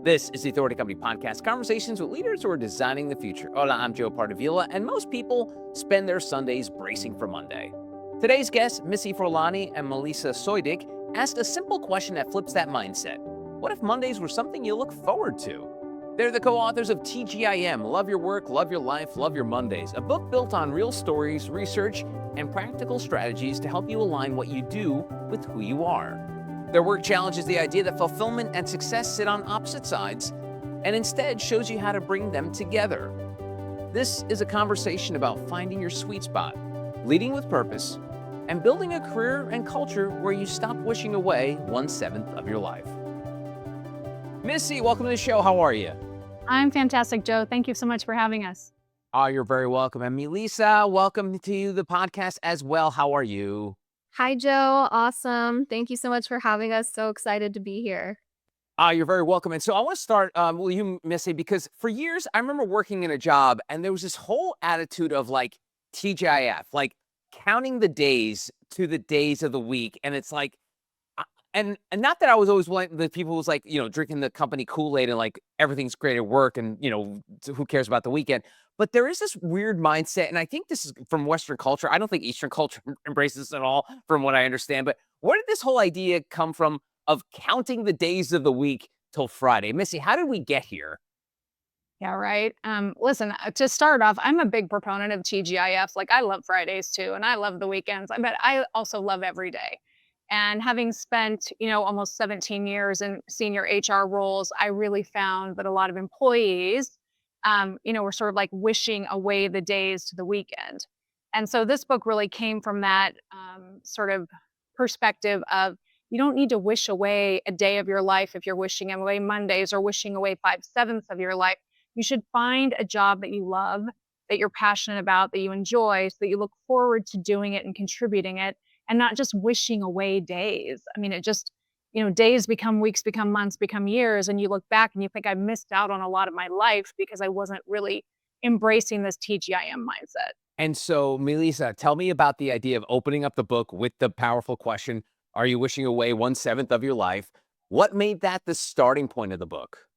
This is the Authority Company Podcast, conversations with leaders who are designing the future. Hola, I'm Joe Pardavila, and most people spend their Sundays bracing for Monday. Today's guests, Missy Forlani and Melisa Soydinc, asked a simple question that flips that mindset. What if Mondays were something you look forward to? They're the co-authors of TGIM, Love Your Work, Love Your Life, Love Your Mondays, a book built on real stories, research, and practical strategies to help you align what you do with who you are. Their work challenges the idea that fulfillment and success sit on opposite sides and instead shows you how to bring them together. This is a conversation about finding your sweet spot, leading with purpose, and building a career and culture where you stop wishing away 1/7 of your life. Missy, welcome to the show. How are you? I'm fantastic, Joe. Thank you so much for having us. Oh, you're very welcome. And Melisa, welcome to the podcast as well. How are you? Hi, Joe. Awesome. Thank you so much for having us. So excited to be here. You're very welcome. And so I want to start with you, Missy, because for years I remember working in a job and there was this whole attitude of like TGIF, like counting the days to the days of the week. And it's like, and not that I was always one of the people who was like, drinking the company Kool-Aid and like everything's great at work and, who cares about the weekend. But there is this weird mindset, and I think this is from Western culture. I don't think Eastern culture embraces this at all, from what I understand. But where did this whole idea come from of counting the days of the week till Friday? Missy, how did we get here? Yeah, right. Listen, to start off, I'm a big proponent of TGIF. Like, I love Fridays too, and I love the weekends, but I also love every day. And having spent, almost 17 years in senior HR roles, I really found that a lot of employees, were sort of like wishing away the days to the weekend. And so this book really came from that sort of perspective of you don't need to wish away a day of your life if you're wishing away Mondays or wishing away 5/7 of your life. You should find a job that you love, that you're passionate about, that you enjoy, so that you look forward to doing it and contributing it and not just wishing away days. I mean, it just, days become weeks, become months, become years. And you look back and you think I missed out on a lot of my life because I wasn't really embracing this TGIM mindset. And so, Melisa, tell me about the idea of opening up the book with the powerful question, are you wishing away 1/7 of your life? What made that the starting point of the book?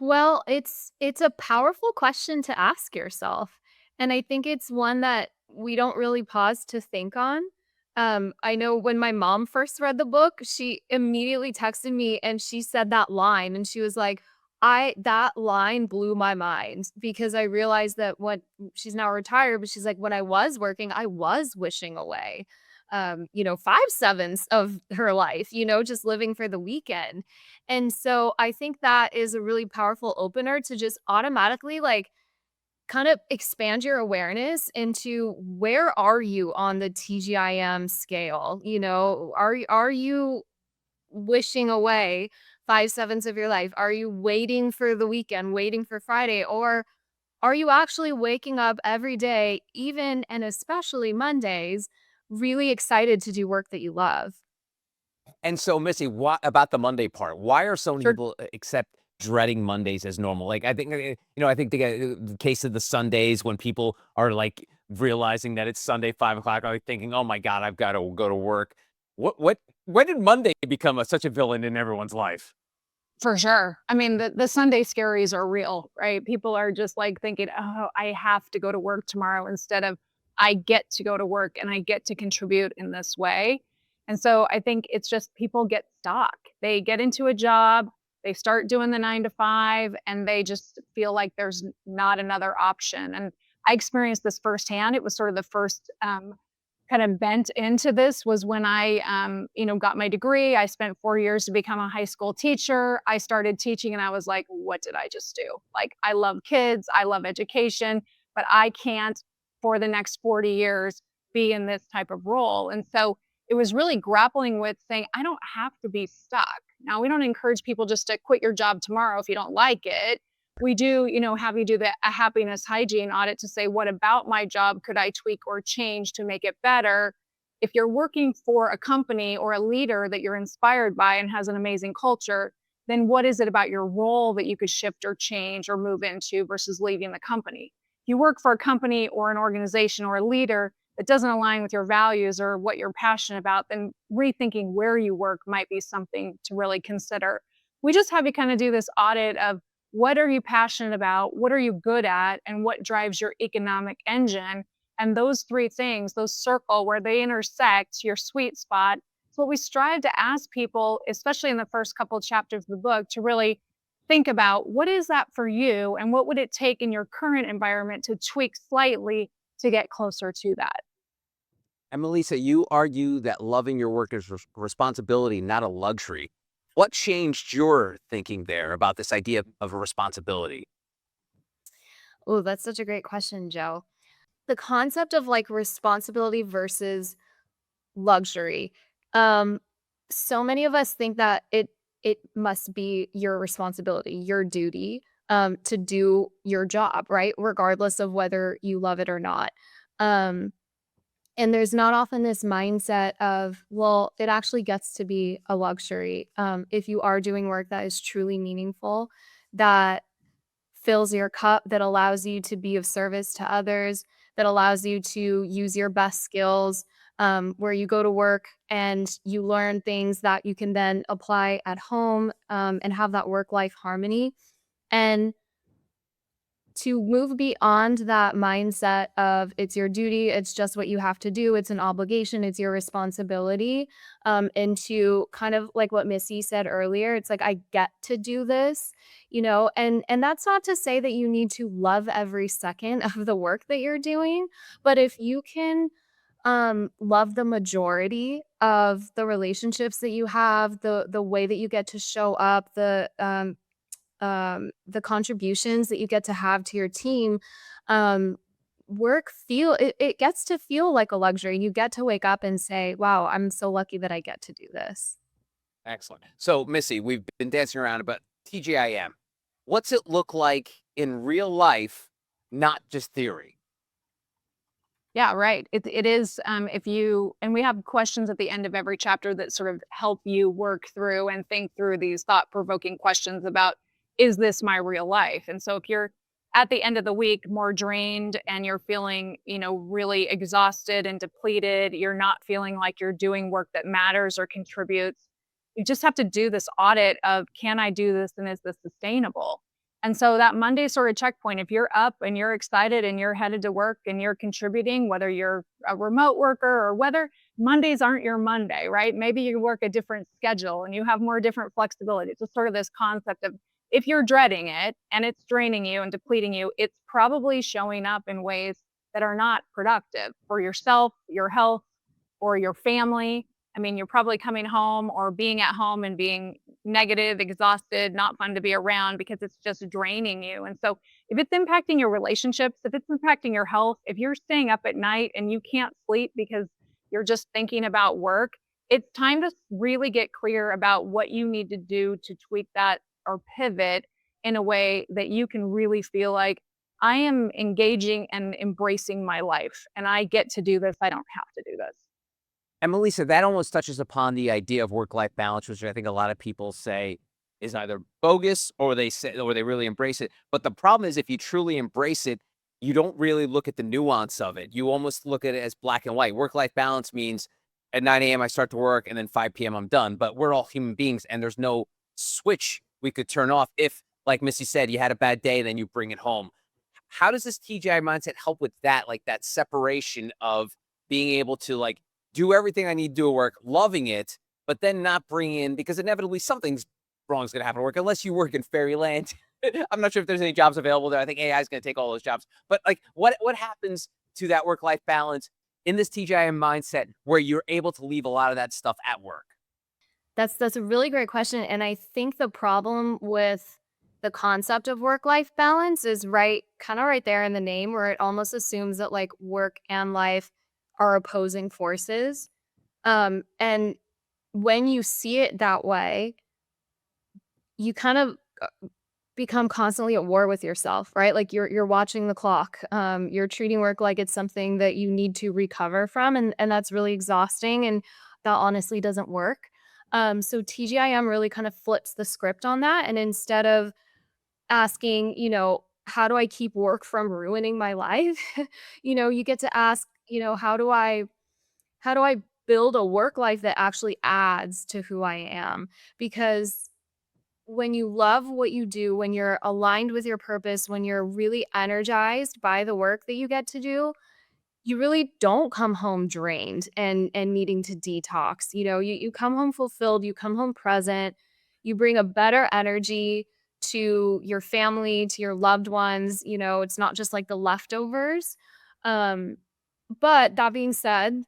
Well, it's a powerful question to ask yourself. And I think it's one that we don't really pause to think on. I know when my mom first read the book, she immediately texted me and she said that line and she was like, I that line blew my mind because I realized that when she's now retired, but she's like, when I was working, I was wishing away 5/7 of her life, just living for the weekend. And so I think that is a really powerful opener to just automatically like kind of expand your awareness into where are you on the TGIM scale? Are you wishing away 5/7 of your life? Are you waiting for the weekend, waiting for Friday? Or are you actually waking up every day, even and especially Mondays, really excited to do work that you love? And so, Missy, what about the Monday part? Why are so many Sure. people accept dreading Mondays as normal? Like, I think, I think the case of the Sundays when people are like realizing that it's Sunday, 5 o'clock, are like thinking, oh my God, I've got to go to work. When did Monday become such a villain in everyone's life? For sure. I mean, the Sunday scaries are real, right? People are just like thinking, oh, I have to go to work tomorrow instead of I get to go to work and I get to contribute in this way. And so I think it's just people get stuck. They get into a job, they start doing the 9 to 5, and they just feel like there's not another option. And I experienced this firsthand. It was sort of the first kind of bent into this was when I, got my degree. I spent 4 years to become a high school teacher. I started teaching and I was like, what did I just do? Like, I love kids, I love education, but I can't for the next 40 years be in this type of role. And so it was really grappling with saying, I don't have to be stuck. Now, we don't encourage people just to quit your job tomorrow if you don't like it. We do, have you do a happiness hygiene audit to say, what about my job could I tweak or change to make it better? If you're working for a company or a leader that you're inspired by and has an amazing culture, then what is it about your role that you could shift or change or move into versus leaving the company? If you work for a company or an organization or a leader that doesn't align with your values or what you're passionate about, then rethinking where you work might be something to really consider. we just have you kind of do this audit of what are you passionate about, what are you good at, and what drives your economic engine. And those three things, those circle where they intersect, your sweet spot. So what we strive to ask people, especially in the first couple of chapters of the book, to really think about what is that for you and what would it take in your current environment to tweak slightly to get closer to that. And Melisa, you argue that loving your work is responsibility, not a luxury. What changed your thinking there about this idea of a responsibility? Oh, that's such a great question, Joe. The concept of like responsibility versus luxury. Um, so many of us think that it must be your responsibility, your duty, to do your job, right? Regardless of whether you love it or not. Um, and there's not often this mindset of, well, it actually gets to be a luxury if you are doing work that is truly meaningful, that fills your cup, that allows you to be of service to others, that allows you to use your best skills, where you go to work and you learn things that you can then apply at home, and have that work life harmony. And to move beyond that mindset of it's your duty, it's just what you have to do, it's an obligation, it's your responsibility, into kind of like what Missy said earlier, it's like I get to do this, and that's not to say that you need to love every second of the work that you're doing, but if you can love the majority of the relationships that you have, the way that you get to show up, the contributions that you get to have to your team, um, it gets to feel like a luxury. You get to wake up and say, "Wow, I'm so lucky that I get to do this." Excellent. So, Missy, we've been dancing around about TGIM. What's it look like in real life, not just theory? Yeah, right. It is, if you and we have questions at the end of every chapter that sort of help you work through and think through these thought-provoking questions about, is this my real life? And so if you're at the end of the week more drained and you're feeling, really exhausted and depleted, you're not feeling like you're doing work that matters or contributes. You just have to do this audit of, can I do this and is this sustainable? And so that Monday sort of checkpoint, if you're up and you're excited and you're headed to work and you're contributing, whether you're a remote worker or whether Mondays aren't your Monday, right? Maybe you work a different schedule and you have more different flexibility. It's just sort of this concept of, if you're dreading it and it's draining you and depleting you, it's probably showing up in ways that are not productive for yourself, your health, or your family. I mean, you're probably coming home or being at home and being negative, exhausted, not fun to be around because it's just draining you. And so, if it's impacting your relationships, if it's impacting your health, if you're staying up at night and you can't sleep because you're just thinking about work, it's time to really get clear about what you need to do to tweak that or pivot in a way that you can really feel like I am engaging and embracing my life and I get to do this. I don't have to do this. And Melissa, that almost touches upon the idea of work-life balance, which I think a lot of people say is either bogus or they really embrace it. But the problem is if you truly embrace it, you don't really look at the nuance of it. You almost look at it as black and white. Work-life balance means at 9 a.m. I start to work and then 5 p.m. I'm done. But we're all human beings and there's no switch we could turn off if, like Missy said, you had a bad day, then you bring it home. How does this TGI mindset help with that, like that separation of being able to do everything I need to do at work, loving it, but then not bring in because inevitably something's wrong is going to happen at work unless you work in fairyland. I'm not sure if there's any jobs available there. I think AI is going to take all those jobs. But what happens to that work-life balance in this TGIM mindset where you're able to leave a lot of that stuff at work? That's a really great question, and I think the problem with the concept of work-life balance is kinda right there in the name where it almost assumes that, like, work and life are opposing forces, and when you see it that way, you kind of, become constantly at war with yourself, right? Like, you're watching the clock, you're treating work like it's something that you need to recover from, and that's really exhausting, and that honestly doesn't work. So TGIM really kind of flips the script on that, and instead of asking, "How do I keep work from ruining my life?" You get to ask, "How do I build a work life that actually adds to who I am?" Because when you love what you do, when you're aligned with your purpose, when you're really energized by the work that you get to do, you really don't come home drained and needing to detox. You come home fulfilled, you come home present, you bring a better energy to your family, to your loved ones. It's not just like the leftovers. Um, but that being said,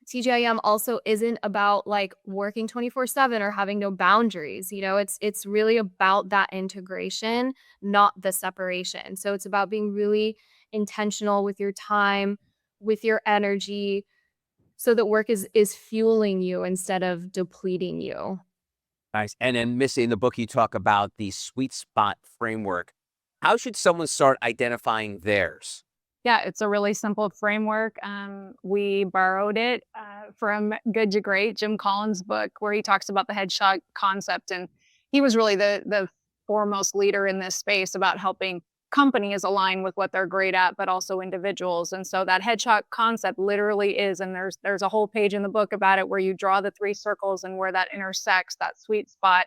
TGIM also isn't about like working 24/7 or having no boundaries. It's really about that integration, not the separation. So it's about being really intentional with your time, with your energy, so that work is fueling you instead of depleting you. Nice. And then, Missy, in the book, you talk about the sweet spot framework. How should someone start identifying theirs? Yeah, it's a really simple framework. We borrowed it from Good to Great, Jim Collins' book, where he talks about the headshot concept. And he was really the foremost leader in this space about helping companies align with what they're great at, but also individuals. And so that headshot concept literally is, and there's a whole page in the book about it where you draw the three circles and where that intersects, that sweet spot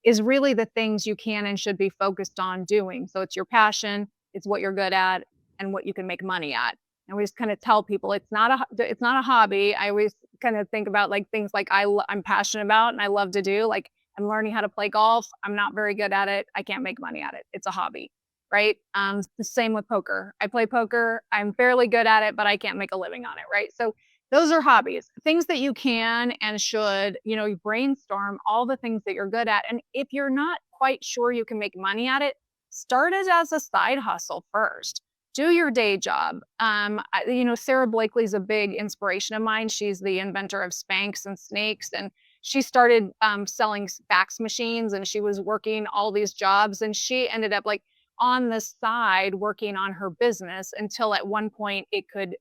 is really the things you can and should be focused on doing. So it's your passion, it's what you're good at, and what you can make money at. And we just kind of tell people it's not a hobby. I always kind of think about like things like I'm passionate about and I love to do. Like I'm learning how to play golf. I'm not very good at it. I can't make money at it. It's a hobby, right? The same with poker. I play poker. I'm fairly good at it, but I can't make a living on it, right? So those are hobbies, things that you can and should, you brainstorm all the things that you're good at. And if you're not quite sure you can make money at it, start it as a side hustle first. Do your day job. Sarah Blakely's a big inspiration of mine. She's the inventor of Spanx and Snakes, and she started selling fax machines, and she was working all these jobs, and she ended up like on the side working on her business until at one point it could,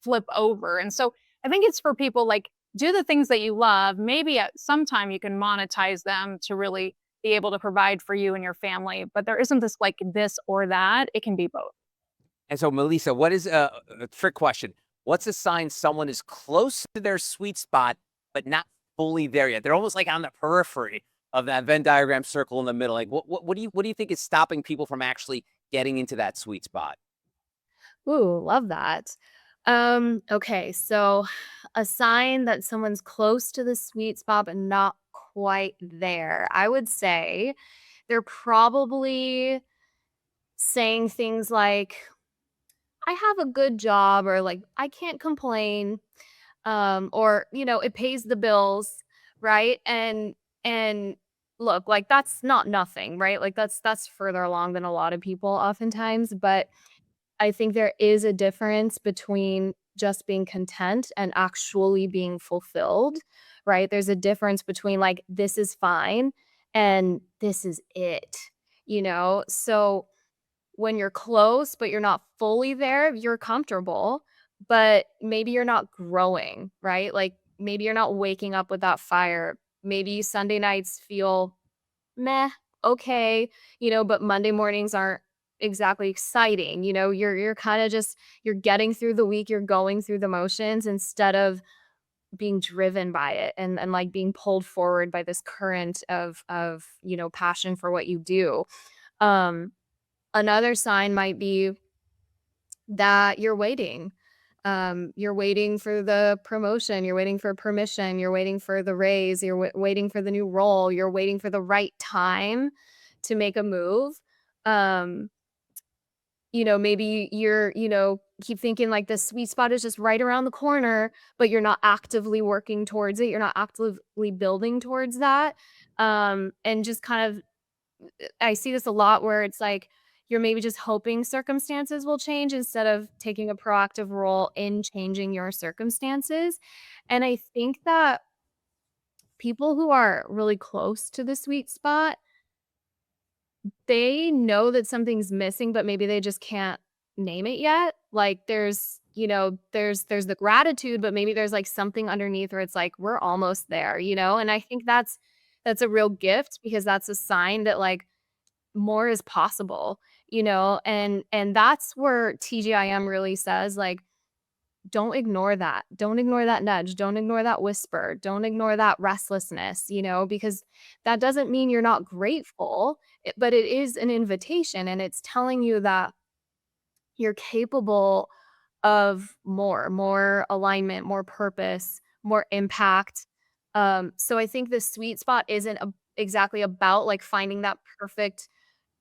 flip over. And so I think it's for people like do the things that you love. Maybe at some time you can monetize them to really be able to provide for you and your family. But there isn't this like this or that. It can be both. And so, Melisa, what is a trick question? What's a sign someone is close to their sweet spot, but not fully there yet? They're almost like on the periphery of that Venn diagram circle in the middle. Like, what do you think is stopping people from actually getting into that sweet spot? Ooh, love that. Okay, so a sign that someone's close to the sweet spot but not quite there. I would say they're probably saying things like, I have a good job, or like, I can't complain, or, it pays the bills, right? And look, like that's not nothing, right? Like that's further along than a lot of people oftentimes, but I think there is a difference between just being content and actually being fulfilled, right? There's a difference between like, this is fine and this is it, So when you're close, but you're not fully there, you're comfortable, but maybe you're not growing, right? Like maybe you're not waking up with that fire. Maybe Sunday nights feel meh, okay, but Monday mornings aren't exactly exciting. You're kind of just you're getting through the week, you're going through the motions instead of being driven by it and like being pulled forward by this current of passion for what you do. Um Another sign might be that you're waiting. You're waiting for the promotion, you're waiting for permission, you're waiting for the raise, you're waiting for the new role, you're waiting for the right time to make a move. Um, Maybe you're, keep thinking like the sweet spot is just right around the corner, but you're not actively working towards it. You're not actively building towards that. And just kind of I see this a lot where it's like you're maybe just hoping circumstances will change instead of taking a proactive role in changing your circumstances. And I think that people who are really close to the sweet spot, they know that something's missing, but maybe they just can't name it yet. Like there's the gratitude, but maybe there's like something underneath where it's like we're almost there. And I think that's a real gift because that's a sign that like more is possible, and that's where TGIM really says like don't ignore that. Don't ignore that nudge. Don't ignore that whisper. Don't ignore that restlessness, because that doesn't mean you're not grateful, but it is an invitation, and it's telling you that you're capable of more alignment, more purpose, more impact. So I think the sweet spot isn't exactly about like finding that perfect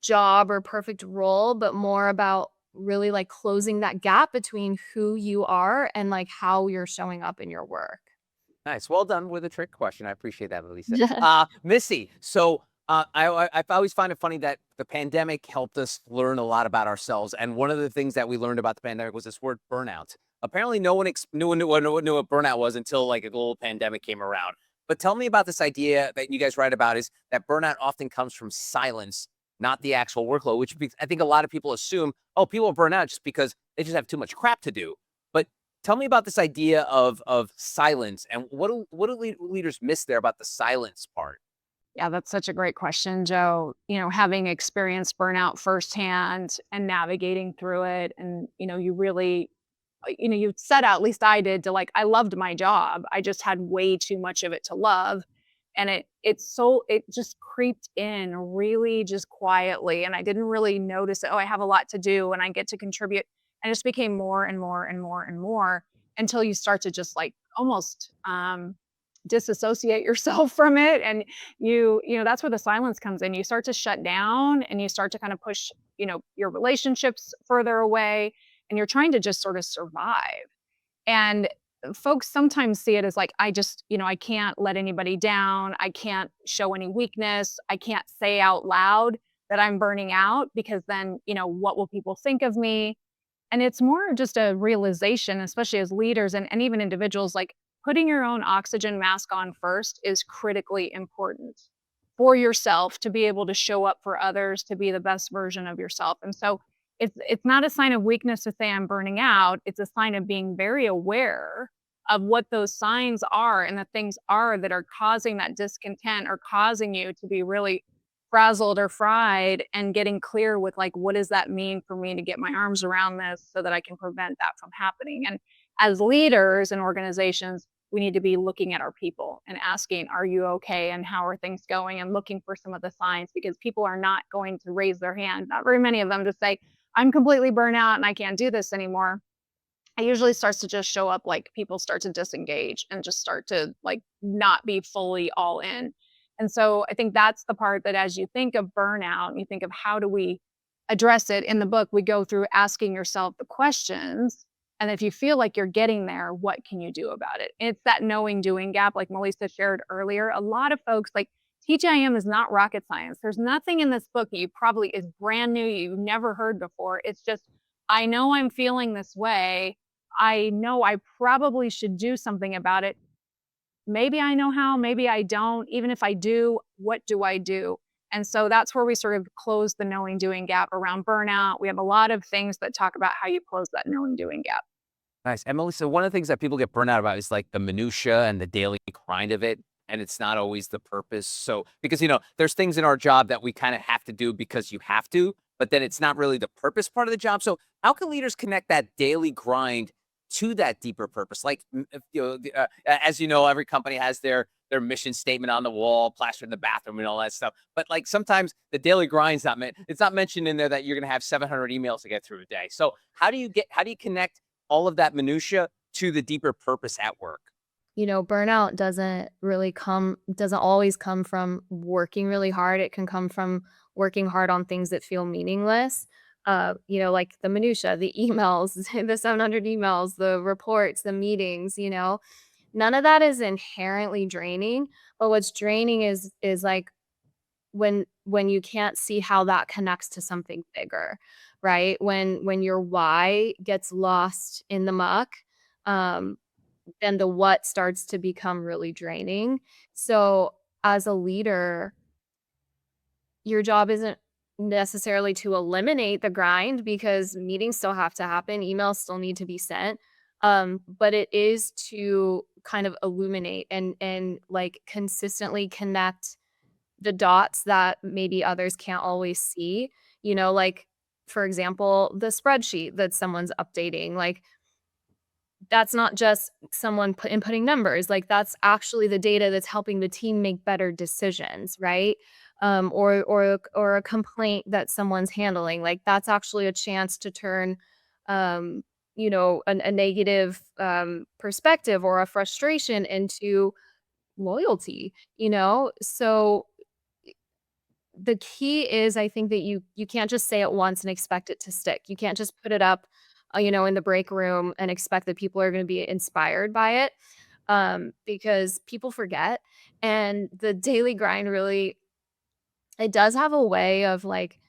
job or perfect role, but more about really like closing that gap between who you are and like how you're showing up in your work. Nice. Well done with a trick question. I appreciate that, Melissa. Missy, so I always find it funny that the pandemic helped us learn a lot about ourselves. And one of the things that we learned about the pandemic was this word burnout. Apparently, no one knew what burnout was until like a global pandemic came around. But tell me about this idea that you guys write about is that burnout often comes from silence, not the actual workload, which I think a lot of people assume, oh, people burn out just because they just have too much crap to do. But tell me about this idea of silence, and what do leaders miss there about the silence part? Yeah, that's such a great question, Joe. Having experienced burnout firsthand and navigating through it, and you really, you set out, at least I did, to like, I loved my job. I just had way too much of it to love. And it just creeped in really just quietly. And I didn't really notice it. Oh, I have a lot to do and I get to contribute. And it just became more and more and more and more until you start to just like almost disassociate yourself from it. And that's where the silence comes in. You start to shut down and you start to kind of push, your relationships further away, and you're trying to just sort of survive. And folks sometimes see it as like, I just, I can't let anybody down. I can't show any weakness. I can't say out loud that I'm burning out because then, what will people think of me? And it's more just a realization, especially as leaders and even individuals, like putting your own oxygen mask on first is critically important for yourself to be able to show up for others, to be the best version of yourself. And so it's not a sign of weakness to say I'm burning out. It's a sign of being very aware of what those signs are and the things are that are causing that discontent or causing you to be really frazzled or fried, and getting clear with like, what does that mean for me to get my arms around this so that I can prevent that from happening? And as leaders in organizations, we need to be looking at our people and asking, are you okay? And how are things going? And looking for some of the signs, because people are not going to raise their hand, not very many of them, to say, I'm completely burnt out and I can't do this anymore. It usually starts to just show up like people start to disengage and just start to like not be fully all in. And so I think that's the part that as you think of burnout and you think of how do we address it in the book, we go through asking yourself the questions. And if you feel like you're getting there, what can you do about it? It's that knowing doing gap, like Melissa shared earlier. A lot of folks like TGIM is not rocket science. There's nothing in this book that you probably is brand new, you've never heard before. It's just, I know I'm feeling this way. I know I probably should do something about it. Maybe I know how, maybe I don't. Even if I do, what do I do? And so that's where we sort of close the knowing doing gap around burnout. We have a lot of things that talk about how you close that knowing doing gap. Nice. And Melissa, one of the things that people get burned out about is like the minutia and the daily grind of it. And it's not always the purpose. So, because, there's things in our job that we kind of have to do because you have to, but then it's not really the purpose part of the job. So, how can leaders connect that daily grind to that deeper purpose? Like, as you know, every company has their mission statement on the wall, plastered in the bathroom, and all that stuff. But like sometimes the daily grind's not meant. It's not mentioned in there that you're going to have 700 emails to get through a day. So, how do you connect all of that minutia to the deeper purpose at work? Burnout doesn't always come from working really hard. It can come from working hard on things that feel meaningless. Like the minutia, the emails, the 700 emails, the reports, the meetings, none of that is inherently draining. But what's draining is like when you can't see how that connects to something bigger, right? When your why gets lost in the muck, um, then the what starts to become really draining. So as a leader, your job isn't necessarily to eliminate the grind, because meetings still have to happen, emails still need to be sent. But it is to kind of illuminate and like consistently connect the dots that maybe others can't always see. Like for example, the spreadsheet that someone's updating, like that's not just someone inputting numbers. Like, that's actually the data that's helping the team make better decisions, right? Or a complaint that someone's handling. Like, that's actually a chance to turn, um, a negative perspective or a frustration into loyalty. So the key is, I think, that you can't just say it once and expect it to stick. You can't just put it up, in the break room and expect that people are going to be inspired by it, because people forget. And the daily grind really, it does have a way of like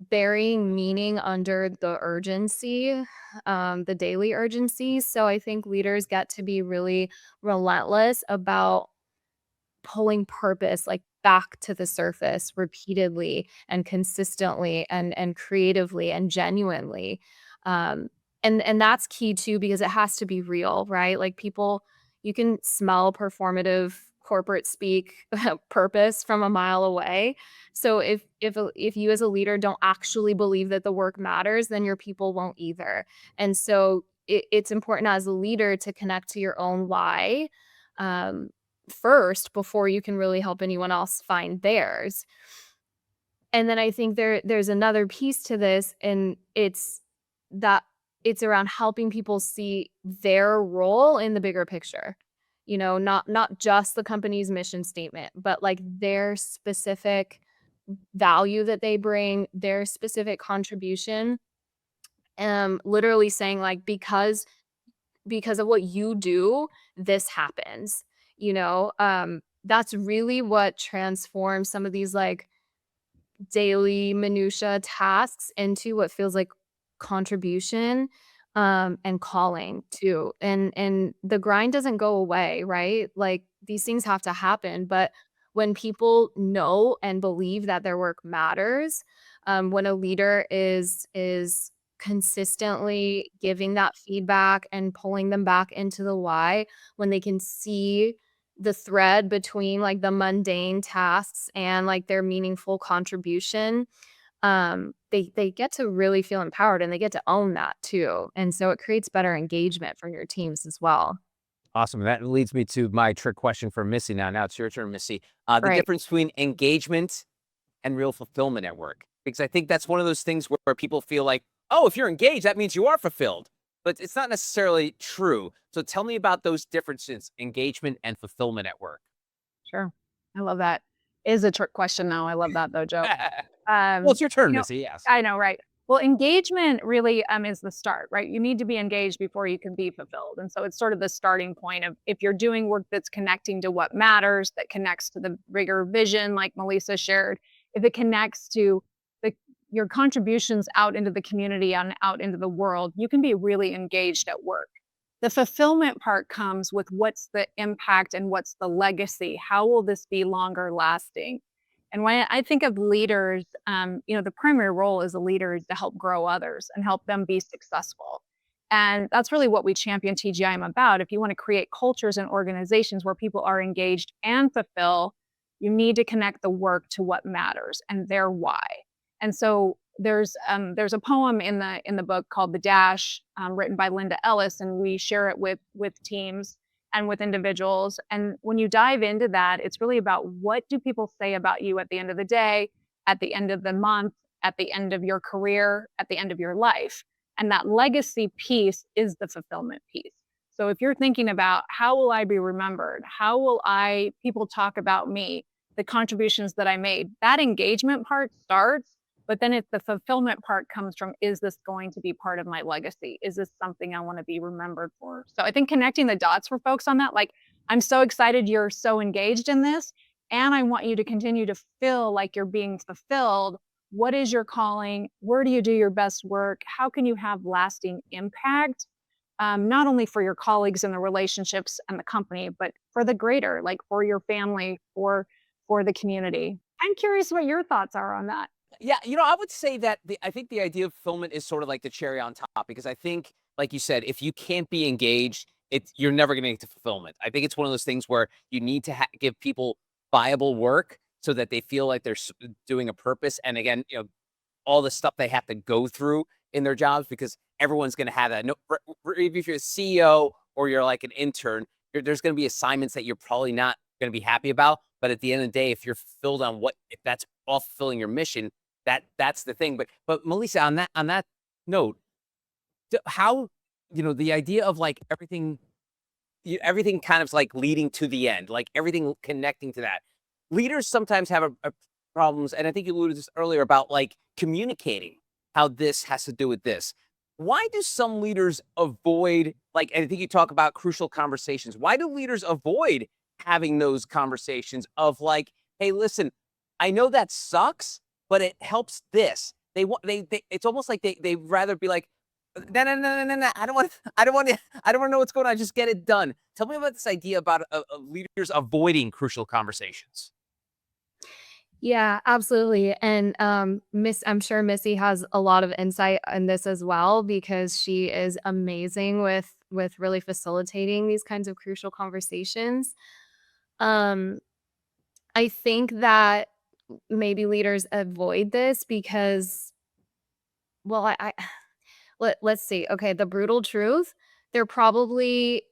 burying meaning under the urgency, the daily urgency. So I think leaders get to be really relentless about pulling purpose like back to the surface repeatedly and consistently and creatively and genuinely. um and that's key too, because it has to be real, right? Like, people, you can smell performative corporate speak purpose from a mile away. So if you as a leader don't actually believe that the work matters, then your people won't either. And so it's important as a leader to connect to your own why, um, first, before you can really help anyone else find theirs. And then I think there's another piece to this, and that it's around helping people see their role in the bigger picture. Not just the company's mission statement, but like their specific value that they bring, their specific contribution. Literally saying like, because of what you do, this happens. That's really what transforms some of these like daily minutia tasks into what feels like contribution, and calling too. And the grind doesn't go away, right? Like, these things have to happen, but when people know and believe that their work matters, when a leader is consistently giving that feedback and pulling them back into the why, when they can see the thread between like the mundane tasks and like their meaningful contribution, they get to really feel empowered, and they get to own that too. And so it creates better engagement for your teams as well. Awesome. That leads me to my trick question for Missy now. Now it's your turn, Missy. The Right. difference between engagement and real fulfillment at work. Because I think that's one of those things where people feel like, oh, if you're engaged, that means you are fulfilled. But it's not necessarily true. So tell me about those differences, engagement and fulfillment at work. Sure. I love that. Is a trick question now. I love that though, Joe. Well, it's your turn, You know, Missy. Yes. I know, right? Well, engagement really is the start, right? You need to be engaged before you can be fulfilled. And so it's sort of the starting point of, if you're doing work that's connecting to what matters, that connects to the bigger vision, like Melisa shared, if it connects to the your contributions out into the community and out into the world, you can be really engaged at work. The fulfillment part comes with what's the impact and what's the legacy? How will this be longer lasting? And when I think of leaders, the primary role as a leader is to help grow others and help them be successful. And that's really what we champion TGIM about. If you want to create cultures and organizations where people are engaged and fulfill, you need to connect the work to what matters and their why. And so there's a poem in the book called The Dash, written by Linda Ellis, and we share it with teams and with individuals. And when you dive into that, it's really about, what do people say about you at the end of the day, at the end of the month, at the end of your career, at the end of your life. And that legacy piece is the fulfillment piece. So if you're thinking about, how will I be remembered? How will people talk about me, the contributions that I made? That engagement part starts, but then the fulfillment part comes from, is this going to be part of my legacy? Is this something I want to be remembered for? So I think connecting the dots for folks on that, like, I'm so excited you're so engaged in this, and I want you to continue to feel like you're being fulfilled. What is your calling? Where do you do your best work? How can you have lasting impact? Not only for your colleagues and the relationships and the company, but for the greater, like for your family, for the community. I'm curious what your thoughts are on that. Yeah, I would say that I think the idea of fulfillment is sort of like the cherry on top, because I think, like you said, if you can't be engaged, you're never going to get to fulfillment. I think it's one of those things where you need to give people viable work so that they feel like they're doing a purpose. And again, all the stuff they have to go through in their jobs, because everyone's going to have that. No, if you're a CEO or you're like an intern, there's going to be assignments that you're probably not going to be happy about. But at the end of the day, if you're fulfilled on if that's all fulfilling your mission, that's the thing. But Melisa, on that note, how, the idea of like everything kind of like leading to the end, like everything connecting to that. Leaders sometimes have a problems, and I think you alluded to this earlier about like communicating how this has to do with this. Why do some leaders avoid, like, and I think you talk about crucial conversations. Why do leaders avoid having those conversations of like, hey, listen, I know that sucks, but it helps this. It's almost like they rather be like, no, no, no, no, no. I don't want to know what's going on. Just get it done. Tell me about this idea about leaders avoiding crucial conversations. Yeah, absolutely. And I'm sure Missy has a lot of insight on this as well because she is amazing with really facilitating these kinds of crucial conversations. Um, I think that maybe leaders avoid this because, well, let's see. Okay, the brutal truth, they're probably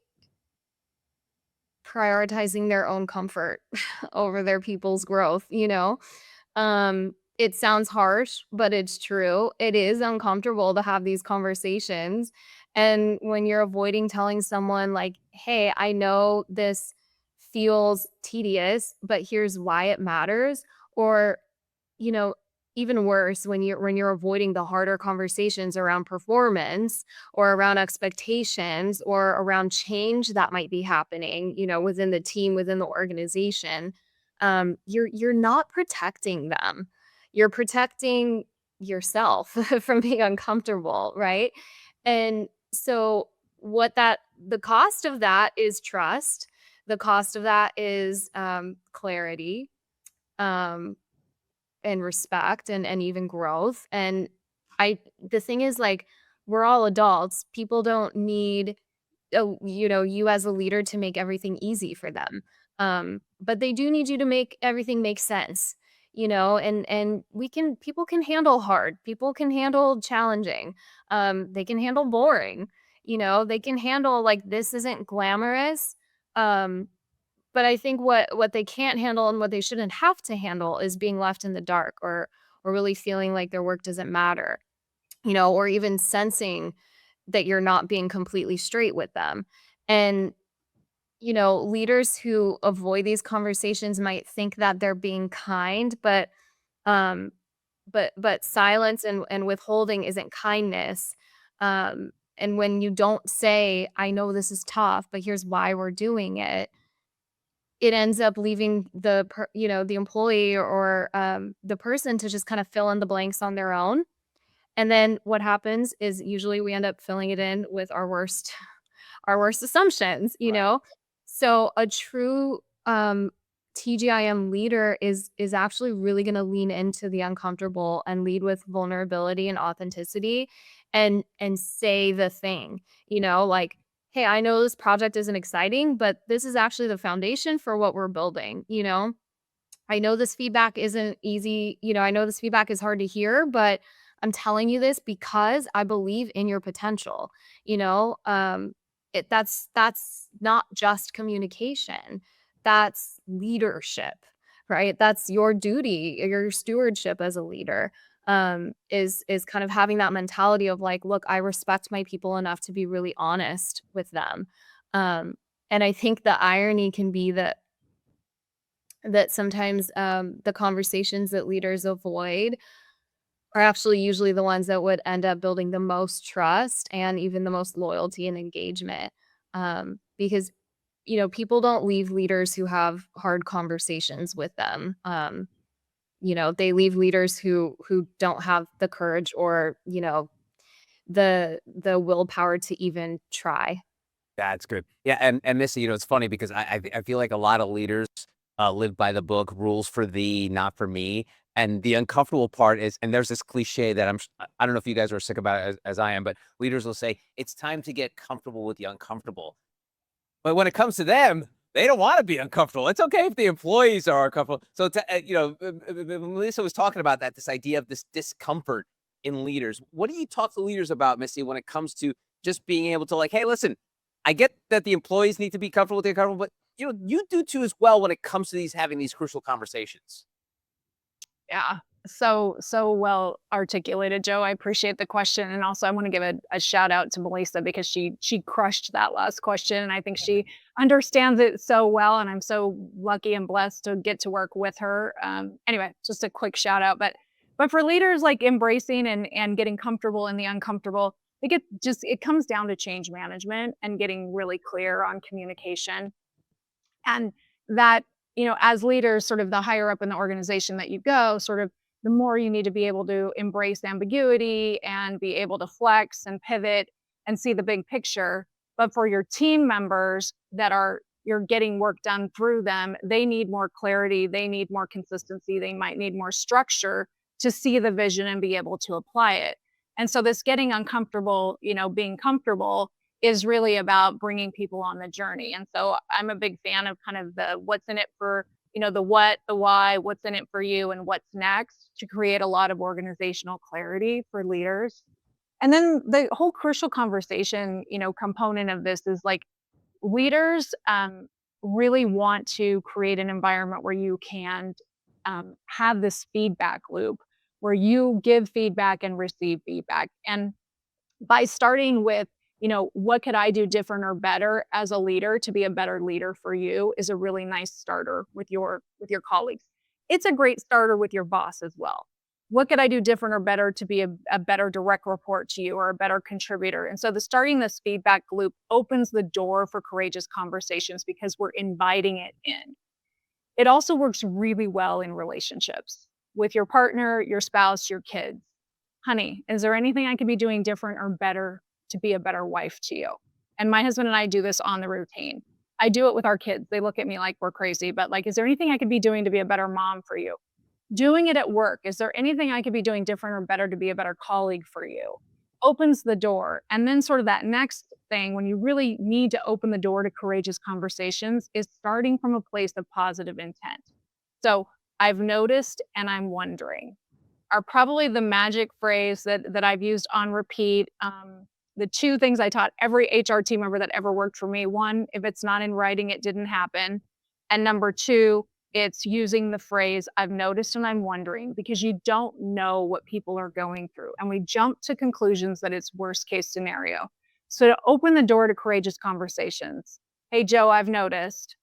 prioritizing their own comfort over their people's growth, you know? It sounds harsh, but it's true. It is uncomfortable to have these conversations. And when you're avoiding telling someone like, "Hey, I know this feels tedious, but here's why it matters," or, you know, even worse when you're avoiding the harder conversations around performance or around expectations or around change that might be happening, within the team, within the organization, you're not protecting them. You're protecting yourself from being uncomfortable, right? And so the cost of that is trust. The cost of that is clarity. Um, and respect and even growth. And the thing is, like, we're all adults. People don't need you as a leader to make everything easy for them. But they do need you to make everything make sense, and people can handle hard. People can handle challenging. They can handle boring. They can handle like this isn't glamorous. Um, but I think what they can't handle and what they shouldn't have to handle is being left in the dark or really feeling like their work doesn't matter, or even sensing that you're not being completely straight with them. And leaders who avoid these conversations might think that they're being kind, um but silence and withholding isn't kindness. And when you don't say, "I know this is tough, but here's why we're doing it," it ends up leaving the employee or, the person to just kind of fill in the blanks on their own. And then what happens is usually we end up filling it in with our worst our worst assumptions, you Right. know? So a true, TGIM leader is actually really gonna lean into the uncomfortable and lead with vulnerability and authenticity and say the thing, like, "Hey, I know this project isn't exciting, but this is actually the foundation for what we're building," you know? I know this feedback isn't easy, I know this feedback is hard to hear, but I'm telling you this because I believe in your potential, you know? That's not just communication. That's leadership, right? That's your duty, your stewardship as a leader. Is kind of having that mentality of like, look, I respect my people enough to be really honest with them. Um, and I think the irony can be that sometimes, the conversations that leaders avoid are actually usually the ones that would end up building the most trust and even the most loyalty and engagement. Because, people don't leave leaders who have hard conversations with them. They leave leaders who don't have the courage or, the willpower to even try. That's good. Yeah, and Missy, it's funny because I feel like a lot of leaders live by the book, rules for thee, not for me. And the uncomfortable part is, and there's this cliche that I don't know if you guys are sick about it as I am, but leaders will say it's time to get comfortable with the uncomfortable. But when it comes to them, they don't want to be uncomfortable. It's okay if the employees are uncomfortable. So, Melissa was talking about that, this idea of this discomfort in leaders. What do you talk to leaders about, Missy, when it comes to just being able to like, hey, listen, I get that the employees need to be comfortable with the uncomfortable, but you do too as well when it comes to these having these crucial conversations. Yeah. So well articulated, Joe. I appreciate the question. And also I want to give a shout out to Melisa because she crushed that last question. And I think she understands it so well. And I'm so lucky and blessed to get to work with her. Anyway, just a quick shout out. But for leaders like embracing and getting comfortable in the uncomfortable, it comes down to change management and getting really clear on communication. And that, as leaders, sort of the higher up in the organization that you go, sort of the more you need to be able to embrace ambiguity and be able to flex and pivot and see the big picture. But for your team members that are you're getting work done through them, they need more clarity, they need more consistency, they might need more structure to see the vision and be able to apply it. And so this getting uncomfortable, being comfortable is really about bringing people on the journey. And so I'm a big fan of kind of the what's in it for, the what, the why, what's in it for you, and what's next to create a lot of organizational clarity for leaders. And then the whole crucial conversation, component of this is like leaders really want to create an environment where you can have this feedback loop where you give feedback and receive feedback. And by starting with, what could I do different or better as a leader to be a better leader for you is a really nice starter with your colleagues. It's a great starter with your boss as well. What could I do different or better to be a better direct report to you or a better contributor? And so the starting this feedback loop opens the door for courageous conversations because we're inviting it in. It also works really well in relationships with your partner, your spouse, your kids. Honey, is there anything I could be doing different or better to be a better wife to you? And my husband and I do this on the routine. I do it with our kids. They look at me like we're crazy, but like, is there anything I could be doing to be a better mom for you? Doing it at work. Is there anything I could be doing different or better to be a better colleague for you? Opens the door. And then, sort of, that next thing, when you really need to open the door to courageous conversations, is starting from a place of positive intent. So, I've noticed and I'm wondering are probably the magic phrase that I've used on repeat. The two things I taught every HR team member that ever worked for me: one, if it's not in writing, it didn't happen. And number two, it's using the phrase, I've noticed and I'm wondering, because you don't know what people are going through. And we jump to conclusions that it's worst case scenario. So to open the door to courageous conversations, hey, Joe, I've noticed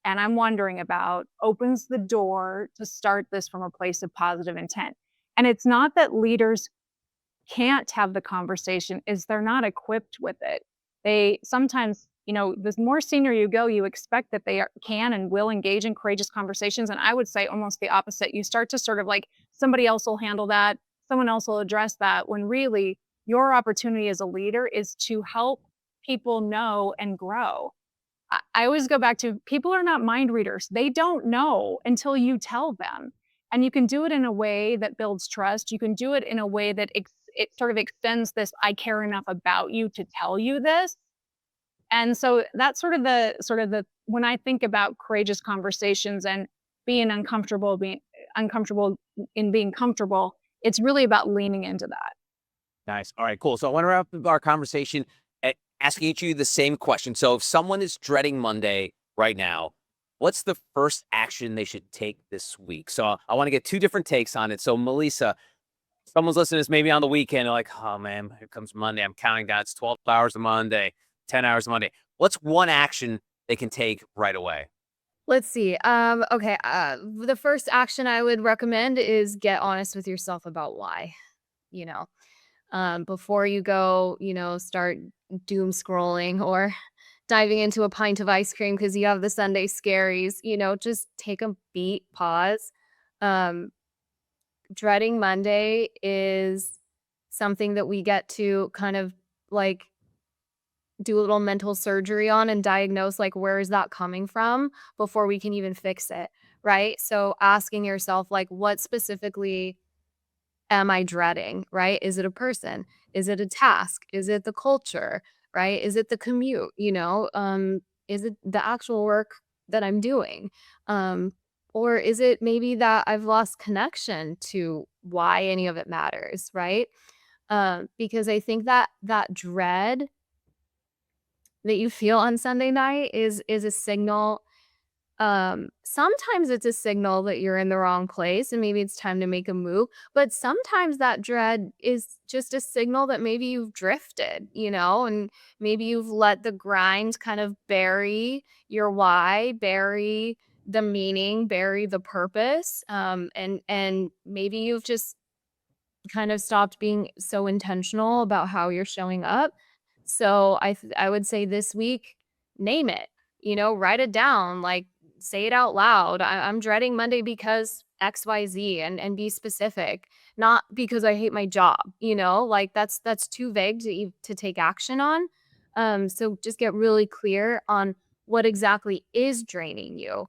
and I'm wondering about, opens the door to start this from a place of positive intent. And it's not that leaders can't have the conversation, is they're not equipped with it. They sometimes, the more senior you go, you expect that can and will engage in courageous conversations. And I would say almost the opposite. You start to sort of like, somebody else will handle that, someone else will address that, when really your opportunity as a leader is to help people know and grow. I always go back to, people are not mind readers. They don't know until you tell them. And you can do it in a way that builds trust. You can do it in a way that it sort of extends this, I care enough about you to tell you this. And so that's sort of the when I think about courageous conversations and being uncomfortable in being comfortable, it's really about leaning into that. Nice. All right, cool. So I want to wrap up our conversation asking each of you the same question. So if someone is dreading Monday right now, what's the first action they should take this week? So I want to get two different takes on it. So Melisa, someone's listening to this maybe on the weekend, they're like, oh man, here comes Monday. I'm counting down. It's 12 hours of Monday, 10 hours of Monday. What's one action they can take right away? Let's see. Okay. The first action I would recommend is get honest with yourself about why. You know, before you go, start doom scrolling or diving into a pint of ice cream because you have the Sunday scaries. Just take a beat, pause. Um, Dreading Monday is something that we get to kind of like do a little mental surgery on and diagnose, like, where is that coming from before we can even fix it, right? So asking yourself, like, what specifically am I dreading, right? Is it a person? Is it a task? Is it the culture, right? Is it the commute, is it the actual work that I'm doing? Or is it maybe that I've lost connection to why any of it matters, right? Because I think that dread that you feel on Sunday night is a signal. Sometimes it's a signal that you're in the wrong place and maybe it's time to make a move. But sometimes that dread is just a signal that maybe you've drifted, and maybe you've let the grind kind of bury your why, bury the meaning, bury the purpose. And maybe you've just kind of stopped being so intentional about how you're showing up. So I would say this week, name it, write it down, like say it out loud. I'm dreading Monday because XYZ, and be specific, not because I hate my job, like that's too vague to take action on. So just get really clear on what exactly is draining you.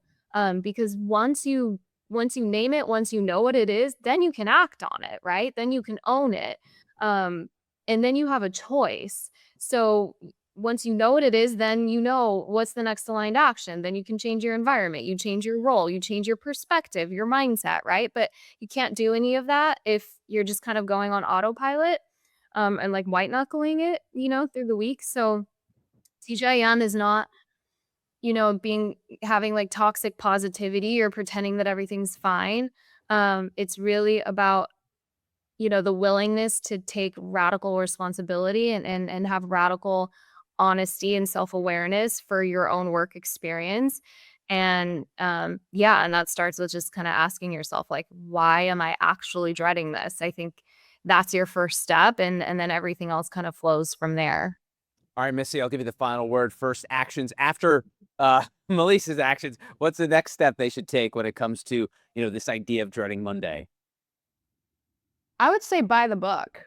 Because once you name it, once you know what it is, then you can act on it, right? Then you can own it. And then you have a choice. So once you know what it is, then you know what's the next aligned action. Then you can change your environment, you change your role, you change your perspective, your mindset, right? But you can't do any of that if you're just kind of going on autopilot, and like white knuckling it, through the week. So TGIM is not, having like toxic positivity or pretending that everything's fine. It's really about, the willingness to take radical responsibility and have radical honesty and self-awareness for your own work experience. And yeah, and that starts with just kind of asking yourself, like, why am I actually dreading this? I think that's your first step, and then everything else kind of flows from there. All right, Missy, I'll give you the final word. First actions after Melisa's actions. What's the next step they should take when it comes to, this idea of dreading Monday? I would say buy the book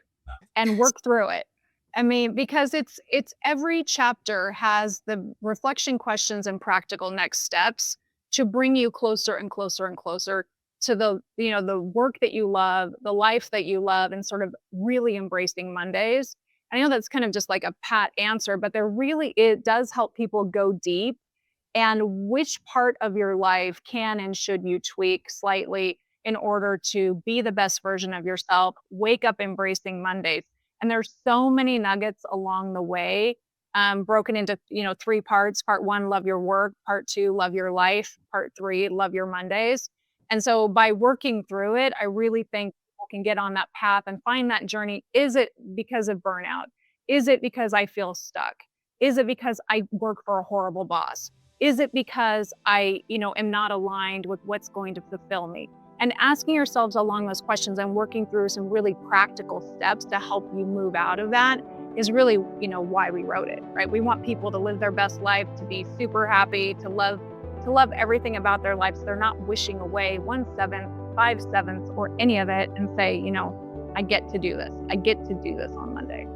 and work through it. I mean, because it's every chapter has the reflection questions and practical next steps to bring you closer and closer and closer to the work that you love, the life that you love, and sort of really embracing Mondays. I know that's kind of just like a pat answer, but it does help people go deep, and which part of your life can and should you tweak slightly in order to be the best version of yourself, wake up embracing Mondays. And there's so many nuggets along the way, broken into, three parts. Part one, love your work. Part two, love your life. Part three, love your Mondays. And so by working through it, I really think people can get on that path and find that journey. Is it because of burnout? Is it because I feel stuck? Is it because I work for a horrible boss? Is it because I, am not aligned with what's going to fulfill me? And asking yourselves along those questions and working through some really practical steps to help you move out of that is really, why we wrote it, right? We want people to live their best life, to be super happy, to love everything about their lives. So they're not wishing away 1/7, 5/7, or any of it, and say, I get to do this. I get to do this on Monday.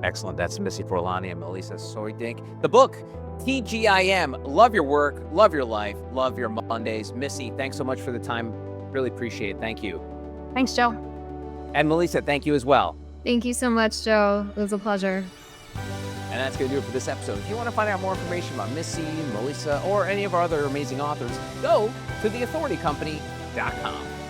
Excellent. That's Missy Forlani and Melisa Soydinc. The book, TGIM, love your work, love your life, love your Mondays. Missy, thanks so much for the time. Really appreciate it. Thank you. Thanks, Joe. And Melisa, thank you as well. Thank you so much, Joe. It was a pleasure. And that's going to do it for this episode. If you want to find out more information about Missy, Melisa, or any of our other amazing authors, go to theauthoritycompany.com.